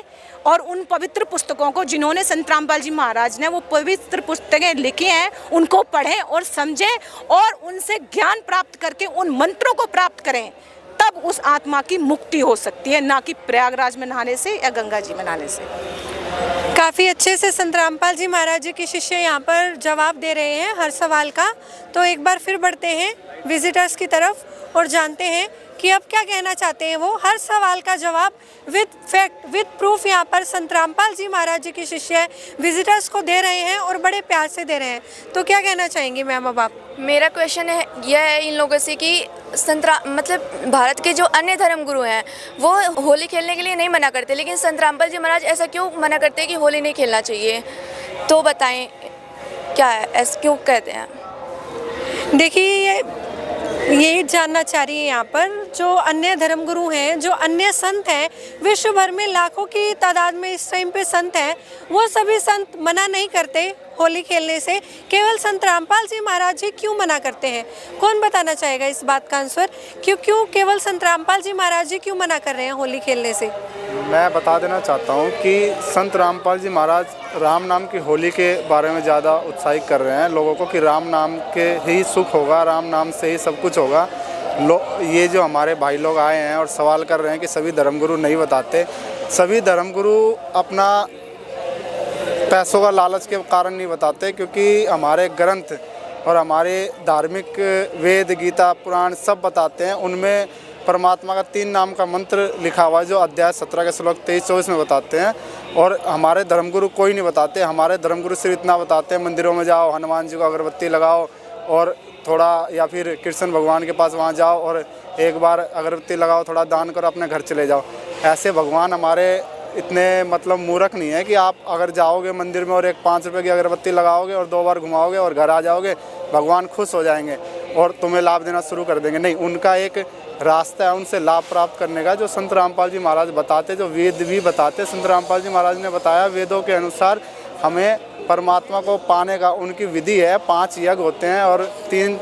और उन पवित्र पुस्तकों को, जिन्होंने संत रामपाल जी महाराज ने वो पवित्र पुस्तकें लिखी हैं, उनको पढ़ें और समझें और उनसे ज्ञान प्राप्त करके उन मंत्रों को प्राप्त करें। तब उस आत्मा की मुक्ति हो सकती है, ना कि प्रयागराज में नहाने से या गंगा जी में नहाने से। काफ़ी अच्छे से संत रामपाल जी महाराज जी के शिष्य यहाँ पर जवाब दे रहे हैं हर सवाल का। तो एक बार फिर बढ़ते हैं विजिटर्स की तरफ और जानते हैं कि अब क्या कहना चाहते हैं वो। हर सवाल का जवाब विद फैक्ट, विद प्रूफ यहाँ पर संत रामपाल जी महाराज जी के शिष्य विजिटर्स को दे रहे हैं और बड़े प्यार से दे रहे हैं। तो क्या कहना चाहेंगी मैम अब आप? मेरा क्वेश्चन है यह है इन लोगों से कि मतलब भारत के जो अन्य धर्म गुरु हैं वो होली खेलने के लिए नहीं मना करते, लेकिन संत रामपाल जी महाराज ऐसा क्यों मना करते हैं कि होली नहीं खेलना चाहिए? तो बताएं क्या है, ऐसा क्यों कहते हैं? देखिए यही जानना चाह रही है यहाँ पर जो अन्य धर्मगुरु हैं, जो अन्य संत हैं, विश्व भर में लाखों की तादाद में इस टाइम पे संत हैं, वो सभी संत मना नहीं करते होली खेलने से। केवल संत रामपाल जी महाराज जी क्यों मना करते हैं? कौन बताना चाहेगा इस बात का आंसर? क्यों केवल संत रामपाल जी महाराज जी क्यों मना कर रहे हैं होली खेलने से? मैं बता देना चाहता हूँ कि संत रामपाल जी महाराज राम नाम की होली के बारे में ज़्यादा उत्साहित कर रहे हैं लोगों को कि राम नाम के ही सुख होगा, राम नाम से ही सब कुछ होगा। ये जो हमारे भाई लोग आए हैं और सवाल कर रहे हैं कि सभी धर्मगुरु नहीं बताते, सभी धर्मगुरु अपना पैसों का लालच के कारण नहीं बताते, क्योंकि हमारे ग्रंथ और हमारे धार्मिक वेद, गीता, पुराण सब बताते हैं। उनमें परमात्मा का 3 नाम का मंत्र लिखा हुआ है जो अध्याय 17 के श्लोक 23-24 में बताते हैं, और हमारे धर्मगुरु कोई नहीं बताते। हमारे धर्मगुरु सिर्फ इतना बताते हैं मंदिरों में जाओ, हनुमान जी को अगरबत्ती लगाओ और थोड़ा, या फिर कृष्ण भगवान के पास वहाँ जाओ और एक बार अगरबत्ती लगाओ, थोड़ा दान करो, अपने घर चले जाओ। ऐसे भगवान हमारे इतने मतलब मूर्ख नहीं है कि आप अगर जाओगे मंदिर में और एक 5 रुपये की अगरबत्ती लगाओगे और 2 बार घुमाओगे और घर आ जाओगे, भगवान खुश हो जाएंगे और तुम्हें लाभ देना शुरू कर देंगे। नहीं, उनका एक रास्ता है उनसे लाभ प्राप्त करने का, जो संत रामपाल जी महाराज बताते, जो वेद भी बताते। संत रामपाल जी महाराज ने बताया वेदों के अनुसार हमें परमात्मा को पाने का उनकी विधि है। 5 यज्ञ होते हैं और 3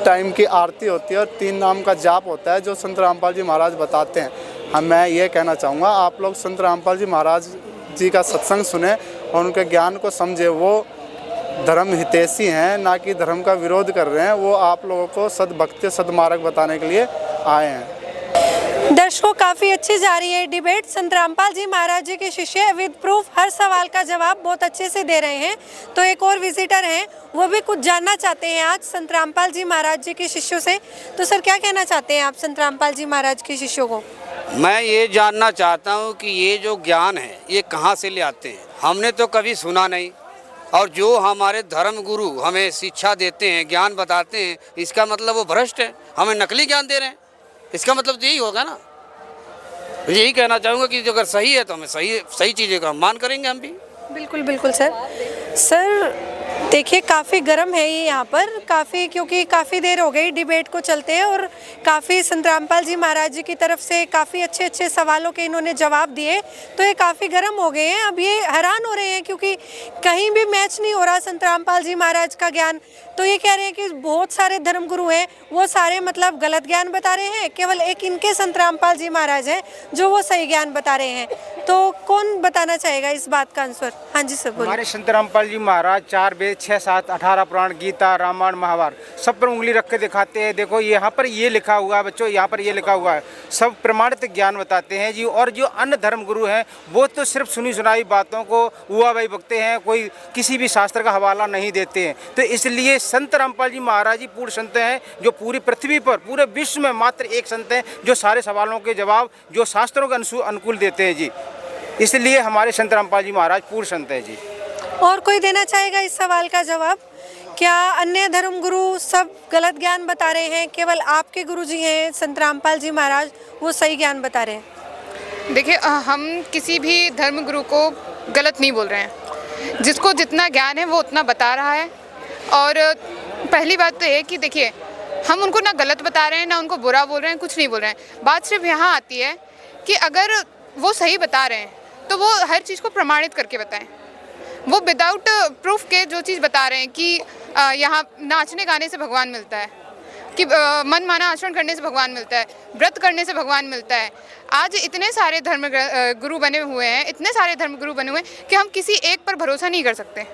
टाइम की आरती होती है और 3 नाम का जाप होता है जो संत रामपाल जी महाराज बताते हैं। मैं ये कहना चाहूँगा आप लोग संत रामपाल जी महाराज जी का सत्संग सुने और उनके ज्ञान को समझे। वो धर्म हितैषी हैं, ना कि धर्म का विरोध कर रहे हैं। वो आप लोगों को सद्भक्ति, सद्मार्ग बताने के लिए आए हैं। दर्शकों काफ़ी अच्छी जा रही है डिबेट। संत रामपाल जी महाराज जी के शिष्य विद प्रूफ हर सवाल का जवाब बहुत अच्छे से दे रहे हैं। तो एक और विजिटर हैं, वो भी कुछ जानना चाहते हैं आज संत रामपाल जी महाराज जी के शिष्यों से। तो सर क्या कहना चाहते हैं आप संत रामपाल जी महाराज के शिष्यों को? मैं ये जानना चाहता हूँ कि ये जो ज्ञान है ये कहाँ से ले आते हैं? हमने तो कभी सुना नहीं, और जो हमारे धर्म गुरु हमें शिक्षा देते हैं, ज्ञान बताते हैं, इसका मतलब वो भ्रष्ट है, हमें नकली ज्ञान दे रहे हैं, इसका मतलब तो यही होगा ना। यही कहना चाहूँगा कि अगर सही है तो हमें सही चीज़ें का मान करेंगे हम भी। बिल्कुल बिल्कुल सर देखिए काफ़ी गर्म है ये यहाँ पर, काफ़ी, क्योंकि काफ़ी देर हो गई डिबेट को चलते हैं और काफ़ी संत रामपाल जी महाराज जी की तरफ से काफ़ी अच्छे अच्छे सवालों के इन्होंने जवाब दिए, तो ये काफ़ी गर्म हो गए हैं। अब ये हैरान हो रहे हैं क्योंकि कहीं भी मैच नहीं हो रहा संत रामपाल जी महाराज का ज्ञान, तो ये कह रहे हैं कि बहुत सारे धर्मगुरु हैं वो सारे मतलब गलत ज्ञान बता रहे हैं, केवल एक इनके संत रामपाल जी महाराज हैं जो वो सही ज्ञान बता रहे हैं। तो कौन बताना चाहेगा इस बात का आंसर? हाँ जी सर बोलिए। हमारे संत रामपाल जी महाराज 4 वेद 6 7 18 पुराण, गीता, रामायण, महाभारत सब पर उंगली रख के दिखाते हैं। देखो यहाँ पर ये लिखा हुआ है बच्चों, यहाँ पर ये लिखा हुआ है, सब प्रमाणित ज्ञान बताते हैं जी। और जो अन्य धर्म गुरु हैं वो तो सिर्फ सुनी सुनाई बातों को हुआ भाई बकते हैं, कोई किसी भी शास्त्र का हवाला नहीं देते हैं। तो इसलिए संत रामपाल जी महाराज जी पूर्ण संत हैं, जो पूरी पृथ्वी पर, पूरे विश्व में मात्र एक संत हैं जो सारे सवालों के जवाब जो शास्त्रों के अनुकूल देते हैं जी। इसलिए हमारे संत रामपाल जी महाराज पूर्ण संत हैं जी। और कोई देना चाहेगा इस सवाल का जवाब? क्या अन्य धर्म गुरु सब गलत ज्ञान बता रहे हैं, केवल आपके गुरु जी हैं संत रामपाल जी महाराज वो सही ज्ञान बता रहे हैं? देखिए हम किसी भी धर्म गुरु को गलत नहीं बोल रहे हैं, जिसको जितना ज्ञान है वो उतना बता रहा है। और पहली बात तो ये कि देखिए हम उनको ना गलत बता रहे हैं ना उनको बुरा बोल रहे हैं, कुछ नहीं बोल रहे हैं। बात सिर्फ यहाँ आती है कि अगर वो सही बता रहे हैं तो वो हर चीज़ को प्रमाणित करके बताएं। वो विदाउट प्रूफ के जो चीज़ बता रहे हैं कि यहाँ नाचने गाने से भगवान मिलता है, कि मन माना आचरण करने से भगवान मिलता है, व्रत करने से भगवान मिलता है। आज इतने सारे धर्म गुरु बने हुए हैं, इतने सारे धर्म गुरु बने हुए हैं कि हम किसी एक पर भरोसा नहीं कर सकते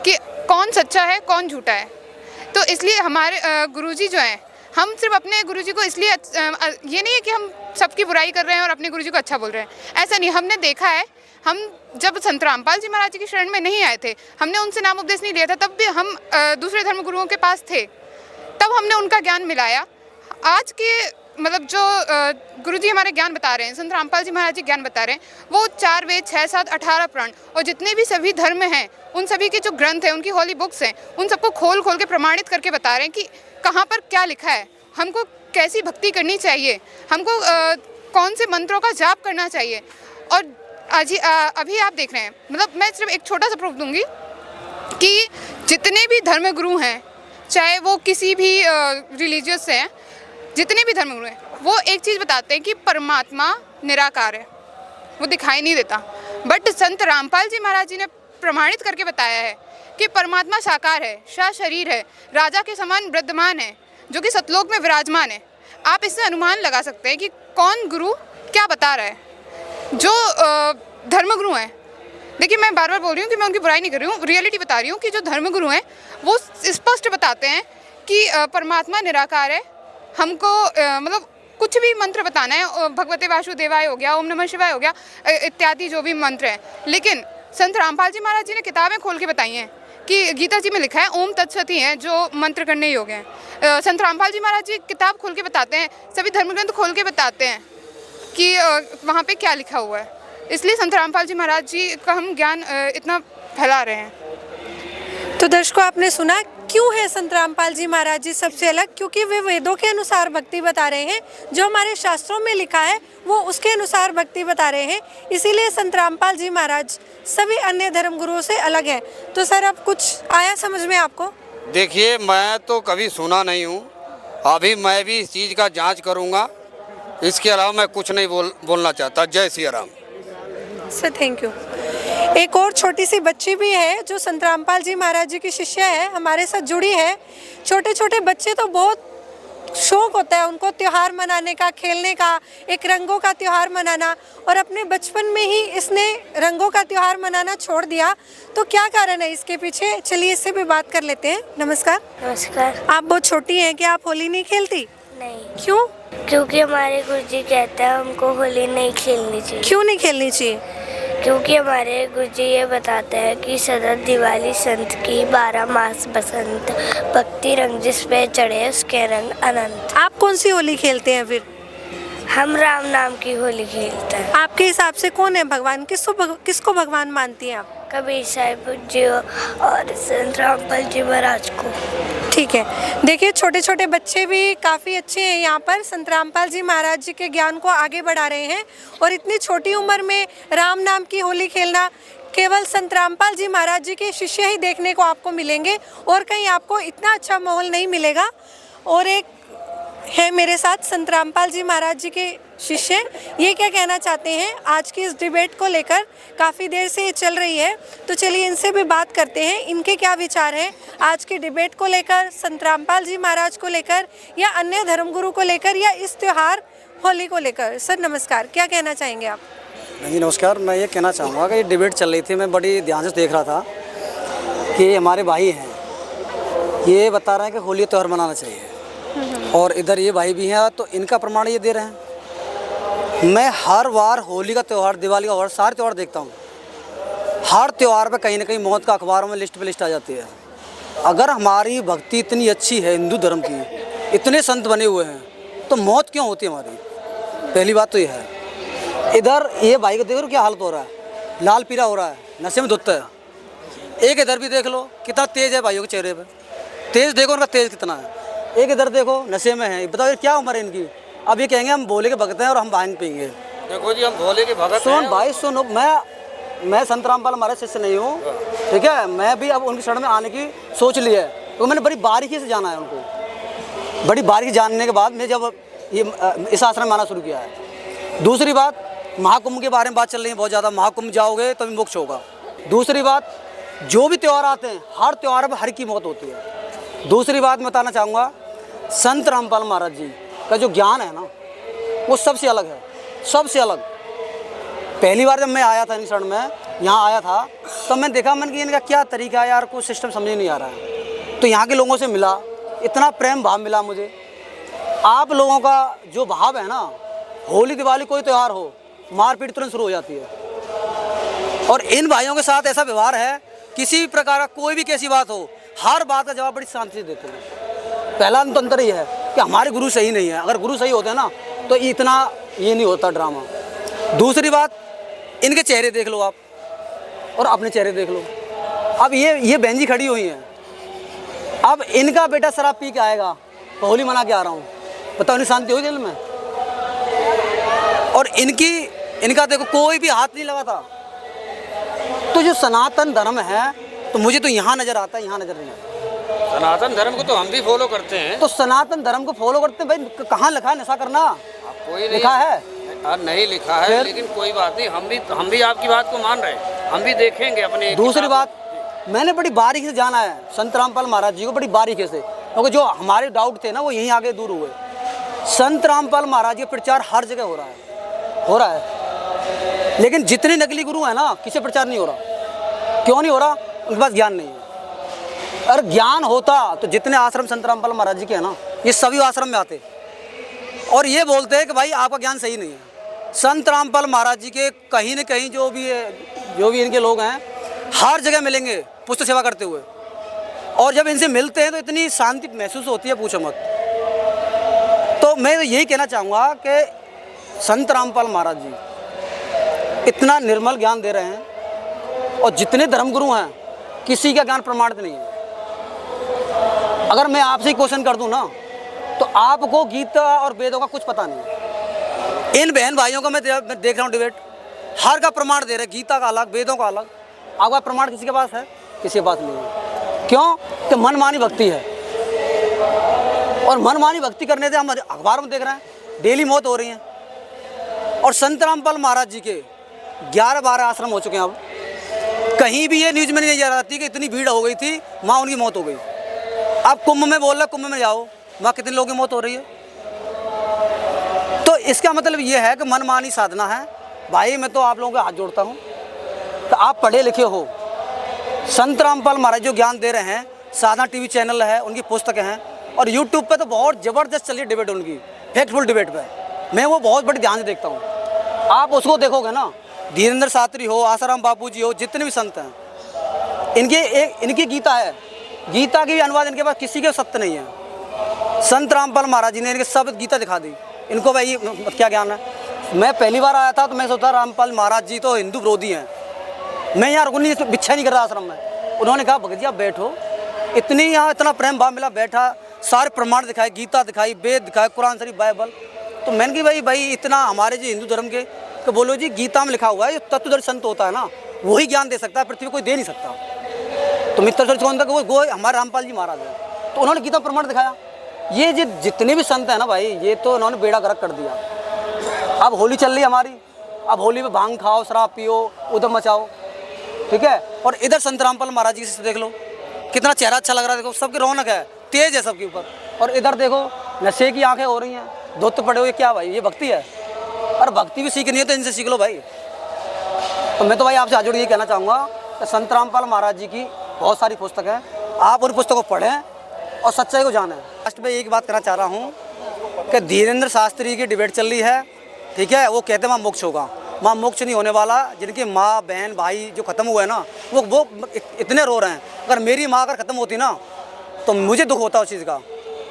कि कौन सच्चा है कौन झूठा है। तो इसलिए हमारे गुरुजी जो हैं, हम सिर्फ अपने गुरुजी को इसलिए ये नहीं है कि हम सबकी बुराई कर रहे हैं और अपने गुरुजी को अच्छा बोल रहे हैं, ऐसा नहीं। हमने देखा है, हम जब संत रामपाल जी महाराज जी की शरण में नहीं आए थे, हमने उनसे नाम उपदेश नहीं लिया था, तब भी हम दूसरे धर्म गुरुओं के पास थे, तब हमने उनका ज्ञान मिलाया। आज के मतलब जो गुरुजी हमारे ज्ञान बता रहे हैं, संत रामपाल जी महाराज जी ज्ञान बता रहे हैं, वो 4 वेद 6 7 18 पुराण और जितने भी सभी धर्म हैं उन सभी के जो ग्रंथ हैं, उनकी होली बुक्स हैं, उन सबको खोल खोल के प्रमाणित करके बता रहे हैं कि कहाँ पर क्या लिखा है, हमको कैसी भक्ति करनी चाहिए, हमको कौन से मंत्रों का जाप करना चाहिए। और अभी आप देख रहे हैं, मतलब मैं सिर्फ एक छोटा सा प्रूफ दूंगी कि जितने भी धर्म गुरु हैं, चाहे वो किसी भी रिलीजियस हैं, जितने भी धर्म गुरु हैं, वो एक चीज़ बताते हैं कि परमात्मा निराकार है, वो दिखाई नहीं देता। बट संत रामपाल जी महाराज जी ने प्रमाणित करके बताया है कि परमात्मा साकार है, शरीर है, राजा के समान विद्यमान है, जो कि सतलोक में विराजमान है। आप इससे अनुमान लगा सकते हैं कि कौन गुरु क्या बता रहा है। जो धर्मगुरु हैं, देखिए मैं बार बार बोल रही हूँ कि मैं उनकी बुराई नहीं कर रही हूँ, रियलिटी बता रही हूँ कि जो धर्मगुरु हैं वो स्पष्ट बताते हैं कि परमात्मा निराकार है। हमको मतलब कुछ भी मंत्र बताना है, भगवते वासुदेवाय हो गया, ओम नमः शिवाय हो गया, इत्यादि जो भी मंत्र हैं, लेकिन संत रामपाल जी महाराज जी ने किताबें खोल के बताई हैं कि गीता जी में लिखा है ओम तत्सत ही है जो मंत्र करने योग्य हैं। संत रामपाल जी महाराज जी किताब खोल के बताते हैं, सभी धर्मग्रंथ खोल के बताते हैं कि वहाँ पे क्या लिखा हुआ है। इसलिए संत रामपाल जी महाराज जी का हम ज्ञान इतना फैला रहे हैं। तो दर्शकों आपने सुना क्यों है संत रामपाल जी महाराज जी सबसे अलग, क्योंकि वे वेदों के अनुसार भक्ति बता रहे हैं, जो हमारे शास्त्रों में लिखा है वो उसके अनुसार भक्ति बता रहे हैं। इसीलिए संत रामपाल जी महाराज सभी अन्य धर्म गुरुओं से अलग है। तो सर अब कुछ आया समझ में आपको? देखिए मैं तो कभी सुना नहीं हूँ, अभी मैं भी इस चीज़ का जांच करूँगा, इसके अलावा मैं कुछ नहीं बोलना चाहता। जय Siya Ram. Sir thank you. एक और छोटी सी बच्ची भी है जो संत रामपाल जी महाराज जी की शिष्या है, हमारे साथ जुड़ी है। छोटे छोटे बच्चे तो बहुत शौक होता है उनको त्योहार मनाने का, खेलने का, एक रंगों का त्योहार मनाना, और अपने बचपन में ही इसने रंगों का त्योहार मनाना छोड़ दिया। तो क्या कारण है इसके पीछे, चलिए इससे भी बात कर लेते हैं। नमस्कार। नमस्कार। आप बहुत छोटी हैं, क्या आप होली नहीं खेलती? नहीं। क्यों? क्योंकि हमारे गुरुजी कहते हैं हमको होली नहीं खेलनी चाहिए। क्यों नहीं खेलनी चाहिए? क्योंकि हमारे गुरुजी ये बताते हैं कि सदत दिवाली संत की 12 मास बसंत, भक्ति रंग जिस पे चढ़े उसके रंग अनंत। आप कौन सी होली खेलते हैं फिर? हम राम नाम की होली खेलते हैं। आपके हिसाब से कौन है भगवान? किसको भगवान मानती हैं आप? कबीर साहिब जी और संत रामपाल जी महाराज को। ठीक है, देखिए छोटे छोटे बच्चे भी काफ़ी अच्छे हैं, यहाँ पर संत रामपाल जी महाराज जी के ज्ञान को आगे बढ़ा रहे हैं। और इतनी छोटी उम्र में राम नाम की होली खेलना केवल संत रामपाल जी महाराज जी के शिष्य ही देखने को आपको मिलेंगे, और कहीं आपको इतना अच्छा माहौल नहीं मिलेगा। और एक है मेरे साथ संत रामपाल जी महाराज जी के शिष्य, ये क्या कहना चाहते हैं आज की इस डिबेट को लेकर? काफ़ी देर से ये चल रही है, तो चलिए इनसे भी बात करते हैं, इनके क्या विचार हैं आज की डिबेट को लेकर, संत रामपाल जी महाराज को लेकर, या अन्य धर्मगुरु को लेकर, या इस त्यौहार होली को लेकर। सर नमस्कार, क्या कहना चाहेंगे आप? जी नमस्कार, मैं ये कहना चाहूँगा कि ये डिबेट चल रही थी, मैं बड़ी ध्यान से देख रहा था कि हमारे भाई हैं, ये बता रहे हैं कि होली त्यौहार मनाना चाहिए, और इधर ये भाई भी हैं तो इनका प्रमाण ये दे रहे हैं। मैं हर बार होली का त्यौहार, दिवाली का त्यौहार, सारे त्यौहार देखता हूँ। हर त्यौहार पे कहीं ना कहीं मौत का अखबारों में लिस्ट पे लिस्ट आ जाती है। अगर हमारी भक्ति इतनी अच्छी है हिंदू धर्म की, इतने संत बने हुए हैं, तो मौत क्यों होती है हमारी? पहली बात तो ये है। इधर ये भाई को देखो क्या हालत हो रहा है, लाल पीला हो रहा है, नशे में धुत है। एक इधर भी देख लो कितना तेज़ है भाइयों के चेहरे पर, तेज़ देखो उनका तेज़ कितना है। एक इधर देखो नशे में है, बताओ क्या उम्र है इनकी? अब ये कहेंगे हम भोले के भगत हैं और हम भांग पिएंगे। देखो जी, हम भोले के भगत हैं। सुन भाई सुनो, मैं संत रामपाल महाराज शिष्य नहीं हूँ, ठीक है। मैं भी अब उनकी शरण में आने की सोच ली है, तो मैंने बड़ी बारीकी से जाना है उनको। बड़ी बारीकी जानने के बाद मैं जब ये इस आश्रम में आना शुरू किया है। दूसरी बात, महाकुंभ के बारे में बात चल रही है बहुत ज़्यादा, महाकुंभ जाओगे तभी मोक्ष होगा। दूसरी बात, जो भी त्यौहार आते हैं हर त्यौहार में हर की मौत होती है। दूसरी बात मैं बताना चाहूँगा, संत रामपाल महाराज जी का जो ज्ञान है ना, वो सबसे अलग है, सबसे अलग। पहली बार जब मैं आया था इन शरण में, यहाँ आया था, तो मैंने देखा, मैंने कि इनका क्या तरीका है यार, कोई सिस्टम समझ नहीं आ रहा है। तो यहाँ के लोगों से मिला, इतना प्रेम भाव मिला मुझे। आप लोगों का जो भाव है ना, होली दिवाली कोई त्यौहार हो, मारपीट तुरंत शुरू हो जाती है। और इन भाइयों के साथ ऐसा व्यवहार है, किसी भी प्रकार का कोई भी कैसी बात हो, हर बात का जवाब बड़ी शांति से देते हैं। पहला तो अंतर ये है कि हमारे गुरु सही नहीं है। अगर गुरु सही होते हैं ना, तो इतना ये नहीं होता ड्रामा। दूसरी बात, इनके चेहरे देख लो आप, और अपने चेहरे देख लो। अब ये बहन जी खड़ी हुई हैं, अब इनका बेटा शराब पी के आएगा तो होली मना के आ रहा हूँ, बताओ इन्हें शांति होगी दिल में? और इनका देखो कोई भी हाथ नहीं लगा था। तो जो सनातन धर्म है, तो मुझे तो यहाँ नज़र आता है, यहाँ नज़र नहीं आता। सनातन धर्म को तो हम भी फॉलो करते हैं। तो सनातन धर्म को फॉलो करते हैं भाई, कहाँ लिखा है नशा करना? कोई लिखा है? नहीं लिखा है, लेकिन कोई बात नहीं, हम भी आपकी बात को मान रहे हैं, हम भी देखेंगे अपने। दूसरी बात, मैंने बड़ी बारीकी से जाना है संत रामपाल महाराज जी को, बड़ी बारीकी से, क्योंकि जो हमारे डाउट थे ना, वो यहीं आगे दूर हुए। संत रामपाल महाराज का प्रचार हर जगह हो रहा है, लेकिन जितने नकली गुरु हैं ना, किसी प्रचार नहीं हो रहा। क्यों नहीं हो रहा? उनके पास ज्ञान नहीं है। अगर ज्ञान होता तो जितने आश्रम संत रामपाल महाराज जी के हैं ना, ये सभी आश्रम में आते और ये बोलते हैं कि भाई आपका ज्ञान सही नहीं है। संत रामपाल महाराज जी के कहीं न कहीं जो भी इनके लोग हैं, हर जगह मिलेंगे पुष्ट सेवा करते हुए, और जब इनसे मिलते हैं तो इतनी शांति महसूस होती है, पूछो मत। तो मैं यही कहना चाहूँगा कि संत रामपाल महाराज जी इतना निर्मल ज्ञान दे रहे हैं, और जितने धर्मगुरु हैं किसी का ज्ञान प्रमाणित नहीं है। अगर मैं आपसे ही क्वेश्चन कर दूं ना, तो आपको गीता और वेदों का कुछ पता नहीं। इन बहन भाइयों को मैं देख रहा हूँ डिबेट, हर का प्रमाण दे रहे, गीता का अलग, वेदों का अलग। आपका प्रमाण किसी के पास है? किसी के पास नहीं है। क्यों? कि मनमानी भक्ति है, और मनमानी भक्ति करने से हम अखबार में देख रहे हैं डेली मौत हो रही है। और संत रामपाल महाराज जी के 11-12 आश्रम हो चुके हैं। अब कहीं भी ये न्यूज़ में नहीं जा रहा थी कि इतनी भीड़ हो गई थी, वहाँ उनकी मौत हो गई। अब कुंभ में बोल रहे, कुंभ में जाओ, वहाँ कितने लोगों की मौत हो रही है। तो इसका मतलब ये है कि मनमानी साधना है। भाई मैं तो आप लोगों के हाथ जोड़ता हूँ कि आप पढ़े लिखे हो। संत रामपाल महाराज जो ज्ञान दे रहे हैं, साधना टीवी चैनल है, उनकी पुस्तकें हैं, और यूट्यूब पे तो बहुत ज़बरदस्त चली डिबेट उनकी, फैक्टफुल डिबेट पे मैं वो बहुत बड़ी ध्यान से देखता हूँ। आप उसको देखोगे ना, धीरेन्द्र शास्त्री हो, आसाराम बापू जी हो, जितने भी संत हैं, इनकी गीता है, गीता की भी अनुवाद इनके पास किसी के सत्य नहीं है। संत रामपाल महाराज जी ने इनके सब गीता दिखा दी, इनको भाई क्या ज्ञान है। मैं पहली बार आया था तो मैं सोचा रामपाल महाराज जी तो हिंदू विरोधी हैं, मैं यहाँ रुकनी भिक्षा नहीं कर रहा आश्रम में। उन्होंने कहा भगत जी आप बैठो, इतनी यहाँ इतना प्रेम भाव मिला, बैठा, सारे प्रमाण दिखाए, गीता दिखाई, वेद दिखाए, कुरान शरीफ, बाइबल। तो मैंने कि भाई इतना हमारे जो हिंदू धर्म के तो बोलो जी गीता में लिखा हुआ है, तत्वदर्शी संत होता है ना, वही ज्ञान दे सकता है, पृथ्वी कोई दे नहीं सकता। तो मित्र कौन था, वो हमारे रामपाल जी महाराज है। तो उन्होंने गीता प्रमाण दिखाया। ये जितने भी संत हैं ना भाई, ये तो उन्होंने बेड़ा गर्क कर दिया। अब होली चल रही हमारी, अब होली में भांग खाओ, शराब पियो, उधम मचाओ, ठीक है। और इधर संत रामपाल महाराज जी से देख लो कितना चेहरा अच्छा लग रहा है, देखो सबकी रौनक है, तेज है सबके ऊपर। और इधर देखो नशे की आंखें हो रही हैं, धुत पड़े हुए, क्या भाई ये भक्ति है? और भक्ति भी सीखनी है तो इनसे सीख लो भाई। तो मैं तो भाई आपसे हाथ जोड़ ये कहना चाहूँगा कि संत रामपाल महाराज जी की बहुत सारी पुस्तक है, आप उन पुस्तकों को पढ़ें और सच्चाई को जानें। लास्ट में एक बात कहना चाह रहा हूँ कि धीरेन्द्र शास्त्री की डिबेट चल रही है, ठीक है। वो कहते हैं वहाँ मोक्ष होगा, वहाँ मोक्ष नहीं होने वाला। जिनकी माँ बहन भाई जो ख़त्म हुए ना, वो इतने रो रहे हैं। अगर मेरी माँ अगर ख़त्म होती ना तो मुझे दुख होता उस चीज़ का।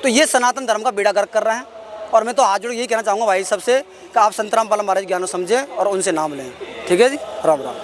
तो ये सनातन धर्म का बेड़ा गर्क कर रहे हैं। और मैं तो हाथ जोड़ यही कहना चाहूँगा भाई सबसे कि आप संत रामपाल महाराज ज्ञान समझें और उनसे नाम लें, ठीक है जी। राम राम।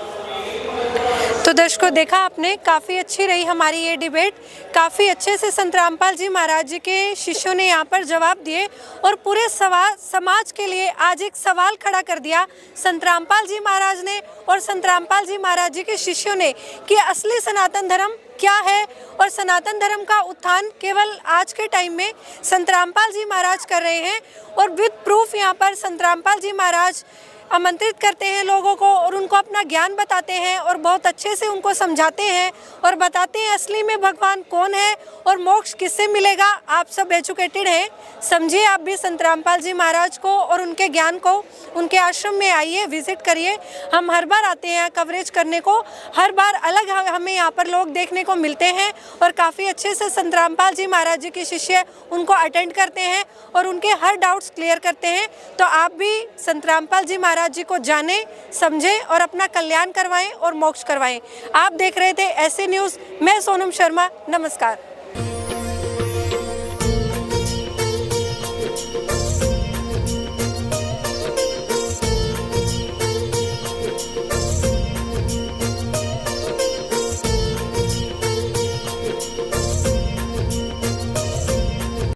तो दर्शकों देखा आपने, काफ़ी अच्छी रही हमारी ये डिबेट, काफ़ी अच्छे से संत रामपाल जी महाराज जी के शिष्यों ने यहाँ पर जवाब दिए और पूरे समाज के लिए आज एक सवाल खड़ा कर दिया संत रामपाल जी महाराज ने और संत रामपाल जी महाराज जी के शिष्यों ने कि असली सनातन धर्म क्या है। और सनातन धर्म का उत्थान केवल आज के टाइम में संत रामपाल जी महाराज कर रहे हैं और विद प्रूफ यहाँ पर संत रामपाल जी महाराज आमंत्रित करते हैं लोगों को और उनको अपना ज्ञान बताते हैं और बहुत अच्छे से उनको समझाते हैं और बताते हैं असली में भगवान कौन है और मोक्ष किससे मिलेगा। आप सब एजुकेटेड हैं, समझिए आप भी संत रामपाल जी महाराज को और उनके ज्ञान को। उनके आश्रम में आइए, विजिट करिए। हम हर बार आते हैं कवरेज करने को, हर बार अलग हमें यहाँ पर लोग देखने को मिलते हैं और काफ़ी अच्छे से संत रामपाल जी महाराज जी के शिष्य उनको अटेंड करते हैं और उनके हर डाउट्स क्लियर करते हैं। तो आप भी संत रामपाल जी महाराज जी को जानें, समझें और अपना कल्याण करवाएं और मोक्ष करवाएं। आप देख रहे थे ऐसे न्यूज़, मैं सोनम शर्मा, नमस्कार।